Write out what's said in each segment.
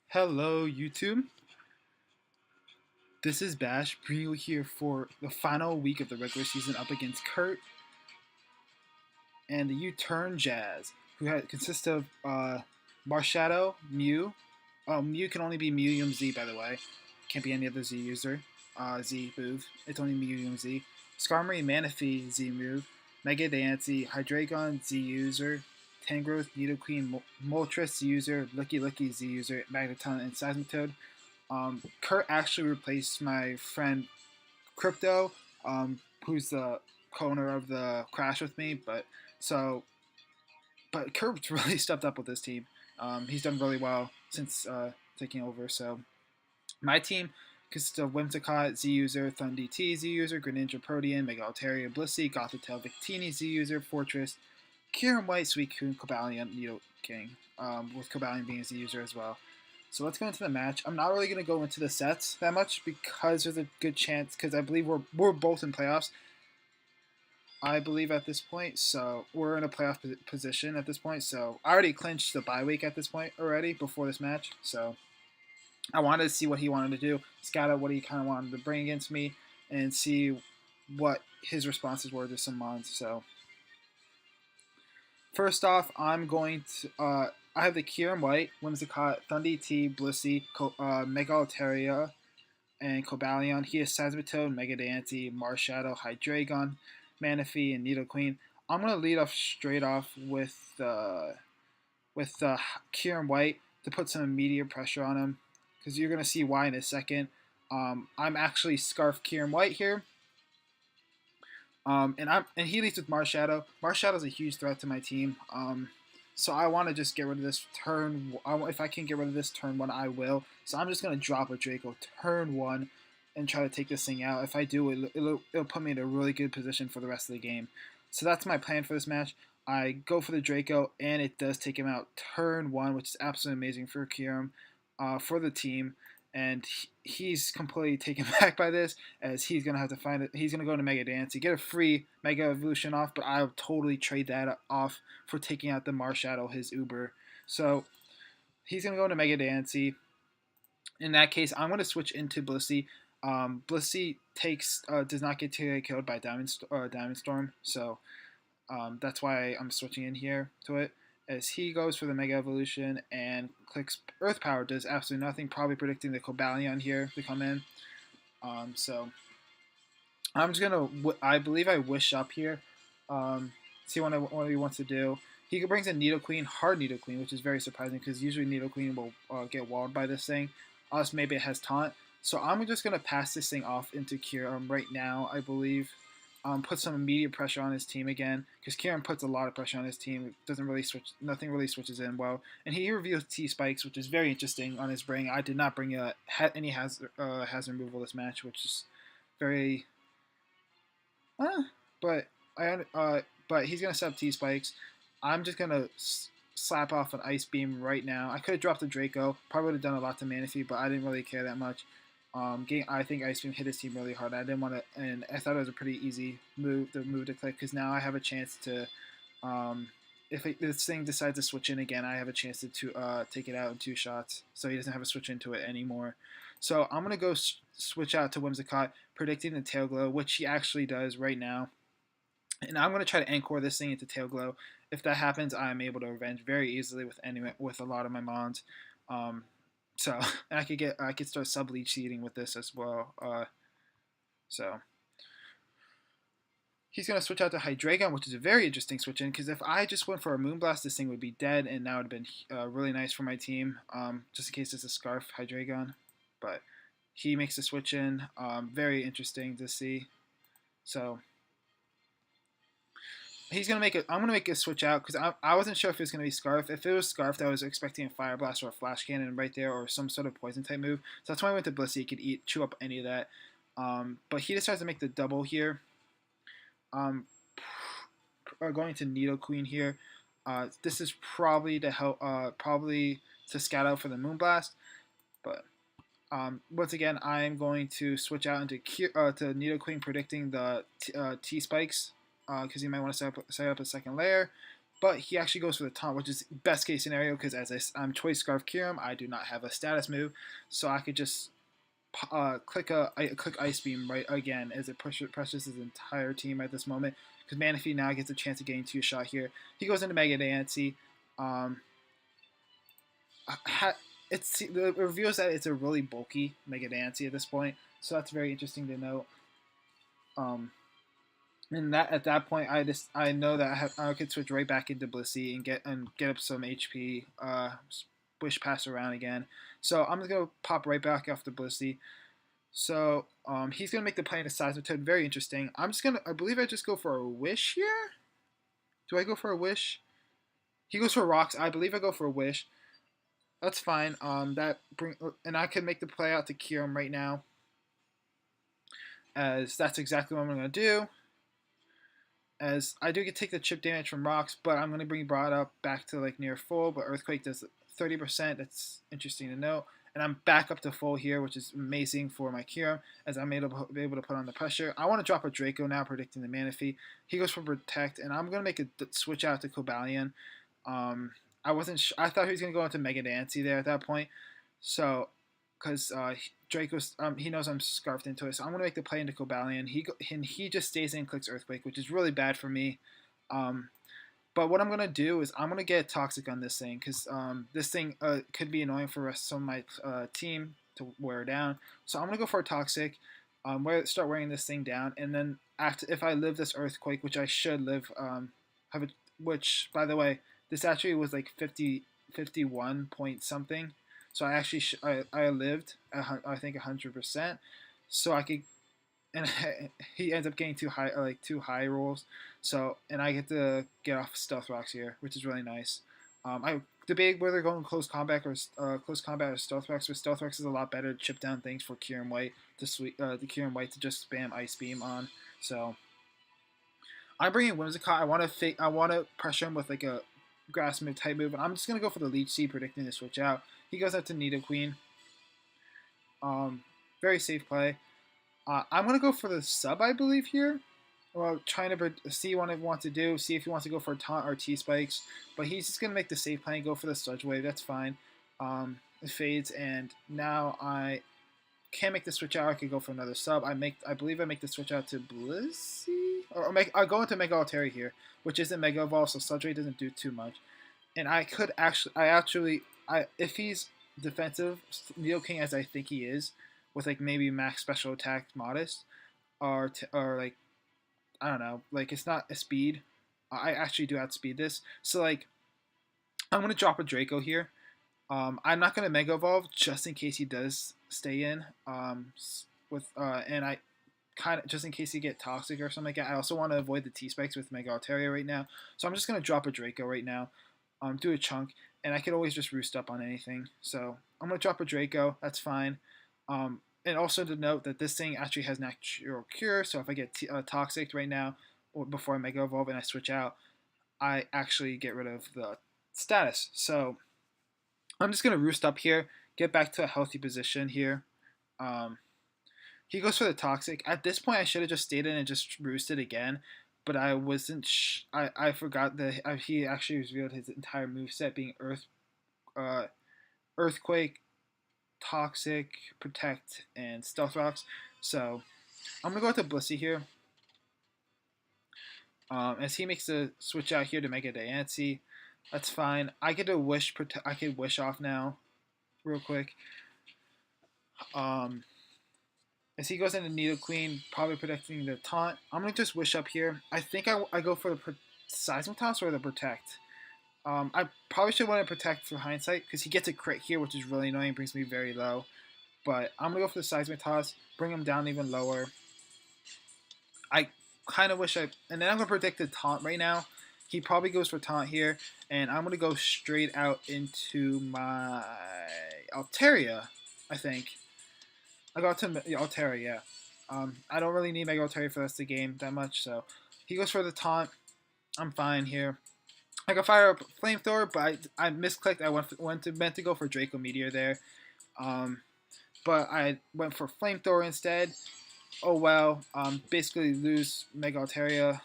Hello YouTube, this is Bash bringing you here for the final week of the regular season up against Kurt and the U-Turn Jazz, who consists of Marshadow, Mew. Mew can only be Mew Z, by the way. Can't be any other Z user. Z move. It's only Mew Z. Skarmory, Manaphy Z move. Mega Dancy, Hydreigon Z user. Tangrowth, Nidoqueen, Moltres Z user. Licky Z user. Magneton and Seismitoad. Kurt actually replaced my friend Crypto, who's the co-owner of the Crash with me. But Kurt's really stepped up with this team. He's done really well since taking over. So my team consists of Whimsicott, Z user, ThunDT, Z user, Greninja, Protean, Mega Altaria, Blissey, Gothitelle, Victini, Z user, Fortress, Kyurem White, Suicune, Cobalion, Nidoking, with Cobalion being a Z user as well. So let's go into the match. I'm not really going to go into the sets that much because there's a good chance, because I believe we're both in playoffs. I believe at this point, so we're in a playoff position at this point. So I already clinched the bye week at this point already before this match. So I wanted to see what he wanted to do, scout out what he kind of wanted to bring against me, and see what his responses were to some mons. So first off, I'm going to I have the Kyurem White, Whimsicott, ThunDT, Blissey, Mega Altaria, and Cobalion. He has Seismitoad, Mega Dancy, Marshadow, Hydreigon, Manaphy, and Nidoqueen. I'm going to lead off straight off with Kyurem White to put some immediate pressure on him, because you're going to see why in a second. I'm actually Scarf Kyurem White here. And he leads with Marshadow. Marshadow is a huge threat to my team. So I want to just get rid of this turn. If I can get rid of this turn 1, I will. So I'm just going to drop a DRACO turn 1 and try to take this thing out. If I do, it'll put me in a really good position for the rest of the game. So that's my plan for this match. I go for the DRACO, and it does take him out turn 1, which is absolutely amazing for Kyurem, for the team. And he's completely taken back by this, as he's going to have to find it. He's going to go into Mega Dance. You get a free Mega Evolution off, but I'll totally trade that off for taking out the Marshadow, his Uber. So he's going to go into Mega Dancy. In that case, I'm going to switch into Blissey. Blissey does not get killed by Diamond Storm, so that's why I'm switching in here to it. As he goes for the Mega Evolution and clicks Earth Power, does absolutely nothing, probably predicting the Cobalion here to come in. So I'm just going to, I believe I Wish up here, see what he wants to do. He brings in Nidoqueen, hard Nidoqueen, which is very surprising, because usually Nidoqueen will get walled by this thing, unless maybe it has Taunt. So I'm just going to pass this thing off into Kyurem right now, I believe. Put some immediate pressure on his team again, because Kyurem puts a lot of pressure on his team. It doesn't really switch, nothing really switches in well. And he reveals T-Spikes, which is very interesting on his bring. I did not bring any hazard removal this match, which is very, but he's gonna set up T-Spikes. I'm just gonna slap off an Ice Beam right now. I could have dropped the DRACO, probably would have done a lot to Manaphy, but I didn't really care that much. I think Ice Beam hit his team really hard. I didn't want to, and I thought it was a pretty easy move to click, because now I have a chance to, if this thing decides to switch in again, I have a chance to take it out in 2 shots, so he doesn't have to switch into it anymore. So I'm gonna go switch out to Whimsicott, predicting the Tail Glow, which he actually does right now, and I'm gonna try to Encore this thing into Tail Glow. If that happens, I'm able to revenge very easily with a lot of my mons. So and I could start sub leech seeding with this as well. So he's gonna switch out to Hydreigon, which is a very interesting switch in, because if I just went for a Moonblast, this thing would be dead, and that would have been really nice for my team. Just in case it's a Scarf Hydreigon, but he makes a switch in. Very interesting to see. So he's gonna I'm gonna make a switch out, because I wasn't sure if it was gonna be Scarf. If it was Scarf, I was expecting a Fire Blast or a Flash Cannon right there, or some sort of Poison type move. So that's why I went to Blissey. He could chew up any of that. But he decides to make the double here. Going to Nidoqueen here. This is probably to help, probably to scout out for the Moonblast, but Once again, I'm going to switch out into to Nidoqueen, predicting the T spikes because he might want to set up a second layer. But he actually goes for the taunt, which is best case scenario because as I'm Choice Scarf Kyurem, I do not have a status move, so I could just click Ice Beam right again as it pressures his entire team at this moment. Because Manaphy now gets a chance of getting 2-shot here. He goes into Mega Diancie. It reveals that it's a really bulky Mega Diancie at this point, so that's very interesting to note. And that at that point, I know that I could switch right back into Blissey and get up some HP. Wish pass around again. So I'm just gonna pop right back off the Blissey. So he's gonna make the play into Seismitoad. Very interesting. I believe I just go for a Wish here. Do I go for a Wish? He goes for Rocks. I believe I go for a Wish. That's fine. And I can make the play out to Kyurem right now, as that's exactly what I'm gonna do. As I do get take the chip damage from Rocks, but I'm gonna bring Broad up back to like near full. But Earthquake does 30%. That's interesting to note. And I'm back up to full here, which is amazing for my Kyurem, as I'm able to put on the pressure. I want to drop a Draco now, predicting the Manaphy. He goes for Protect, and I'm going to make a switch out to Cobalion. I wasn't I thought he was going to go into Mega Diancie there at that point. So, because Draco's, he knows I'm scarfed into it, so I'm going to make the play into Cobalion. He just stays in and clicks Earthquake, which is really bad for me. But what I'm going to do is I'm going to get Toxic on this thing, because this thing could be annoying for the rest of my team to wear down. So I'm going to go for a Toxic, start wearing this thing down, and then if I live this Earthquake, which I should live, which, by the way, this actually was like 51 point something. So I actually I lived, I think 100%. So I could, and he ends up getting two high rolls. So, and I get to get off Stealth Rocks here, which is really nice. I debated whether going close combat or Stealth Rocks, but Stealth Rocks is a lot better to chip down things for Kyurem White to just spam Ice Beam on. So I'm bringing Whimsicott. I want to pressure him with like a Grass move type move, and I'm just gonna go for the Leech Seed, predicting the switch out. He goes out to Nidoqueen. Very safe play. I'm going to go for the sub, I believe, here. Well, trying to see what I want to do, see if he wants to go for taunt or T-Spikes. But he's just going to make the safe play and go for the Sludge Wave. That's fine. It fades, and now I can't make the switch out. I could go for another sub. I believe I make the switch out to Blissey? I'll go into Mega Altaria here, which isn't Mega Evolve, so Sludge Wave doesn't do too much. And I could actually, if he's defensive, Nidoking as I think he is, with like maybe max special attack modest, or like, I don't know, like it's not a speed. I actually do outspeed this, so like I'm gonna drop a Draco here. I'm not gonna Mega Evolve just in case he does stay in. And I kind of just in case he get Toxic or something like that. I also want to avoid the T Spikes with Mega Altaria right now, so I'm just gonna drop a Draco right now. Do a chunk, and I could always just roost up on anything. So I'm gonna drop a Draco. That's fine. And also to note that this thing actually has Natural Cure, so if I get Toxic right now, or before I Mega Evolve and I switch out, I actually get rid of the status. So I'm just going to roost up here, get back to a healthy position here. He goes for the Toxic. At this point, I should have just stayed in and just roosted again, but I wasn't. I forgot that he actually revealed his entire moveset being Earthquake, Toxic, Protect, and Stealth Rocks. So I'm gonna go with the Blissey here. As he makes the switch out here to Mega Diancie, that's fine. I get a Wish. I can Wish off now, real quick. As he goes into Nidoqueen, probably protecting the taunt. I'm gonna just Wish up here. I think I go for the Seismitoss or the Protect. I probably should want to Protect for hindsight, because he gets a crit here, which is really annoying, brings me very low. But I'm going to go for the Seismitoss, bring him down even lower. I kind of wish and then I'm going to predict the Taunt right now. He probably goes for Taunt here, and I'm going to go straight out into my Altaria, I think. I got to Altaria, yeah. I don't really need Mega Altaria for the rest of the game that much, so he goes for the Taunt. I'm fine here. I can fire up Flamethrower, but I misclicked. I meant to go for Draco Meteor there. but I went for Flamethrower instead. Oh well, basically lose Mega Altaria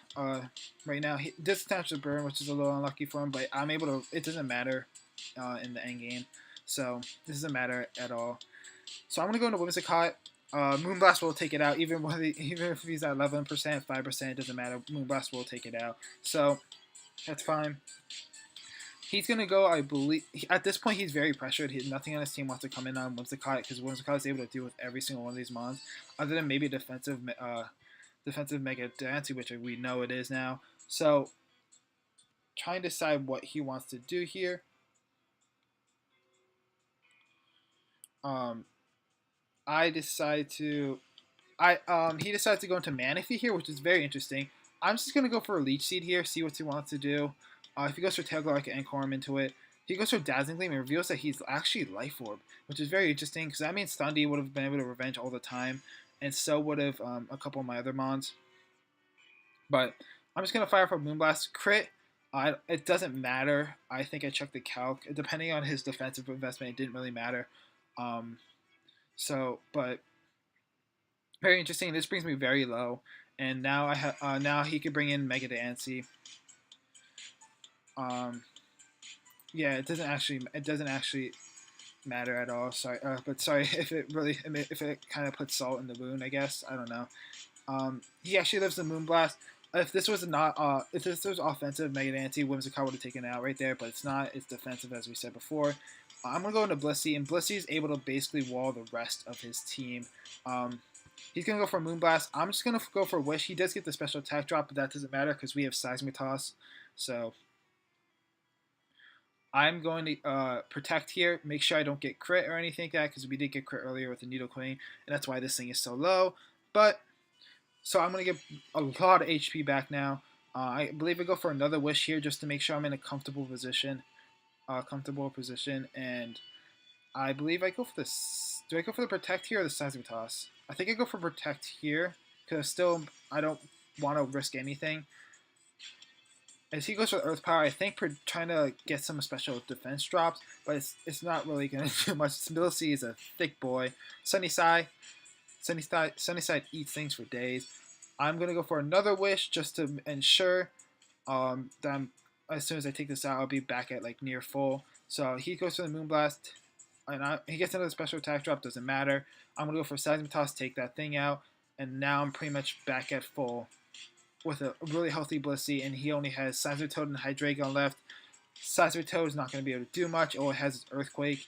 right now. He disattached the burn, which is a little unlucky for him, but I'm able to. It doesn't matter in the end game, so this doesn't matter at all. So I'm gonna go into Whimsicott. Moonblast will take it out, even if he's at 11%, 5%, it doesn't matter. Moonblast will take it out, so that's fine. He's going to go, I believe, at this point he's very pressured. Nothing on his team wants to come in on Whimsicott because Whimsicott is able to deal with every single one of these mons, other than maybe defensive Mega Dancy, which we know it is now. So, trying to decide what he wants to do here. He decided to go into Manaphy here, which is very interesting. I'm just going to go for a Leech Seed here, see what he wants to do. If he goes for Tailglow, I can Encore him into it. If he goes for Dazzling Gleam, it reveals that he's actually Life Orb, which is very interesting, because that means Thundy would have been able to Revenge all the time, and so would have a couple of my other mons. But I'm just going to fire for Moonblast. Crit, it doesn't matter. I think I checked the calc. Depending on his defensive investment, it didn't really matter. But very interesting. This brings me very low, and now I have now he could bring in Mega Dancy. Yeah, it doesn't actually matter at all. Sorry, but sorry if it kind of puts salt in the wound. I guess I don't know. He actually lives the Moonblast. If this was offensive, Mega Dancy, Whimsicott would have taken it out right there, but it's not. It's defensive, as we said before. I'm gonna go into Blissey, and Blissey is able to basically wall the rest of his team. He's gonna go for Moonblast. I'm just gonna go for Wish. He does get the special attack drop, but that doesn't matter because we have Seismic So I'm going to protect here, make sure I don't get crit or anything like that, because we did get crit earlier with the Needle Queen, and that's why this thing is so low. But, so I'm going to get a lot of HP back now. I believe I go for another Wish here just to make sure I'm in a comfortable position. And I believe I go for this. Do I go for the Protect here or the Seismic? I think I go for Protect here, because still I don't want to risk anything. As he goes for Earth Power, I think we're trying to get some special defense drops, but it's not really going to do much. Blissey is a thick boy. Sunnyside eats things for days. I'm going to go for another Wish just to ensure that as soon as I take this out, I'll be back at like near full. So he goes for the Moonblast, and he gets another special attack drop, doesn't matter. I'm going to go for Seismic, take that thing out, and now I'm pretty much back at full with a really healthy Blissey, and he only has Seismitoad and Hydreigon left. Seismitoad is not going to be able to do much. All it has is Earthquake,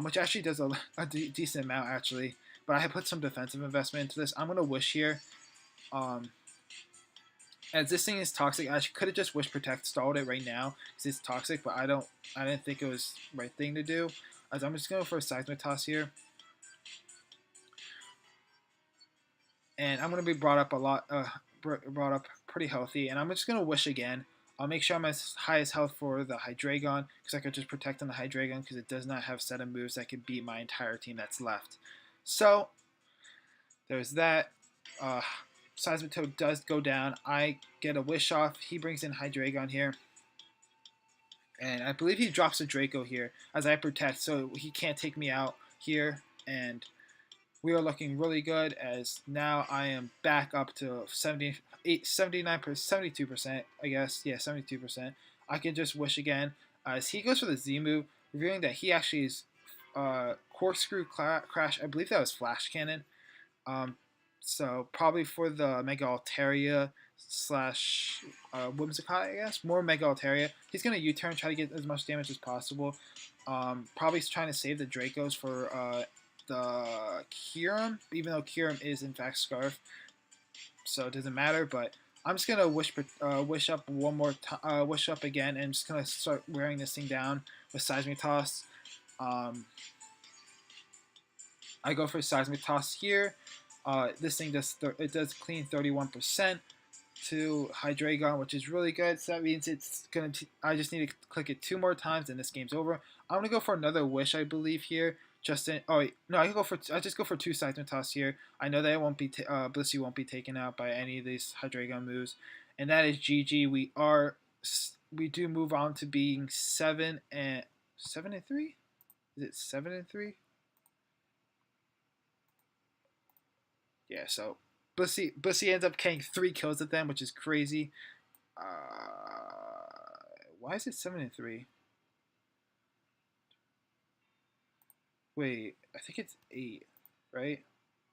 which actually does a decent amount, actually. But I have put some defensive investment into this. I'm going to Wish here. As this thing is toxic, I could have just Wish Protect stalled it right now because it's toxic, but I didn't think it was the right thing to do. As I'm just going for a Seismic here. And I'm going to be brought up pretty healthy, and I'm just going to Wish again. I'll make sure I'm as high as health for the Hydreigon, because I could just protect on the Hydreigon, because it does not have set of moves that could beat my entire team that's left. So, there's that. Seismitoad does go down. I get a Wish off. He brings in Hydreigon here. And I believe he drops a DRACO here as I protect, so he can't take me out here. And we are looking really good, as now I am back up to 72%, I guess. Yeah, 72%. I can just Wish again. As he goes for the Z move, revealing that he actually is Corkscrew Crash. I believe that was Flash Cannon. So probably for the Mega Altaria slash Whimsicott, I guess. More Mega Altaria. He's going to U-turn, try to get as much damage as possible. Probably trying to save the Dracos for the Kyurem, even though Kyurem is in fact Scarf, so it doesn't matter. But I'm just gonna Wish up one more time, Wish up again, and I'm just gonna start wearing this thing down with Seismic Toss. I go for Seismic Toss here. This thing does clean 31% to Hydreigon, which is really good. So that means it's gonna. I just need to click it 2 more times, and this game's over. I'm gonna go for another Wish, I believe here. I just go for 2 Seismic here. I know that it won't be Blissey won't be taken out by any of these Hydreigon moves, and that is GG. We do move on to being 7-3. Is it 7-3? Yeah, so Bussy ends up getting 3 kills at them, which is crazy. Why is it 7-3? Wait, I think it's 8, right?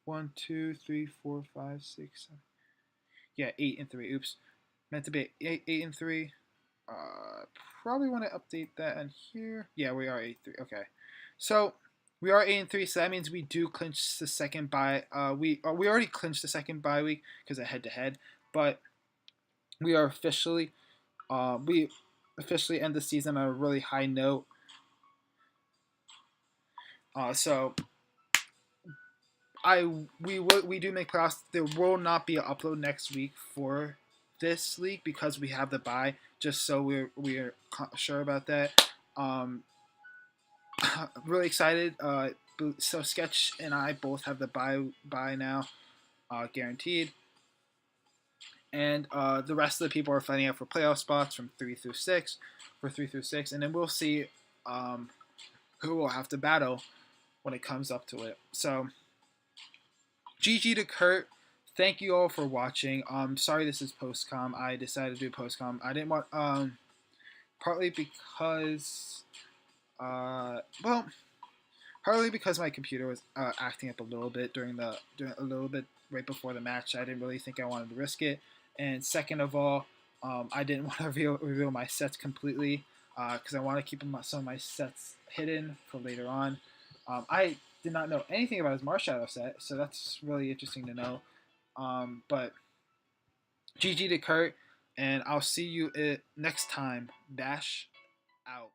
1, 2, 3, 4, 5, 6, 7. Yeah, 8-3. Oops, meant to be 8-3. Uh, Probably want to update that on here. Yeah, we are 8-3. Okay, so we are 8-3. So that means we do clinch the second bye. We already clinched the second bye week because of head-to-head, but we are officially we officially end the season on a really high note. So we do make playoffs. There will not be an upload next week for this league because we have the bye. Just so we're sure about that. Really excited. So Sketch and I both have the bye now, guaranteed. And the rest of the people are fighting out for playoff spots from 3 through 6, and then we'll see who will have to battle when it comes up to it. So, GG to Kurt. Thank you all for watching. Sorry this is post-com. I decided to do post-com. I didn't want partly because well, partly because my computer was acting up a little bit during a little bit right before the match. I didn't really think I wanted to risk it. And second of all, I didn't want to reveal my sets completely because I want to keep some of my sets hidden for later on. I did not know anything about his Marshadow set, so that's really interesting to know. But GG to Kurt, and I'll see you next time. Dash out.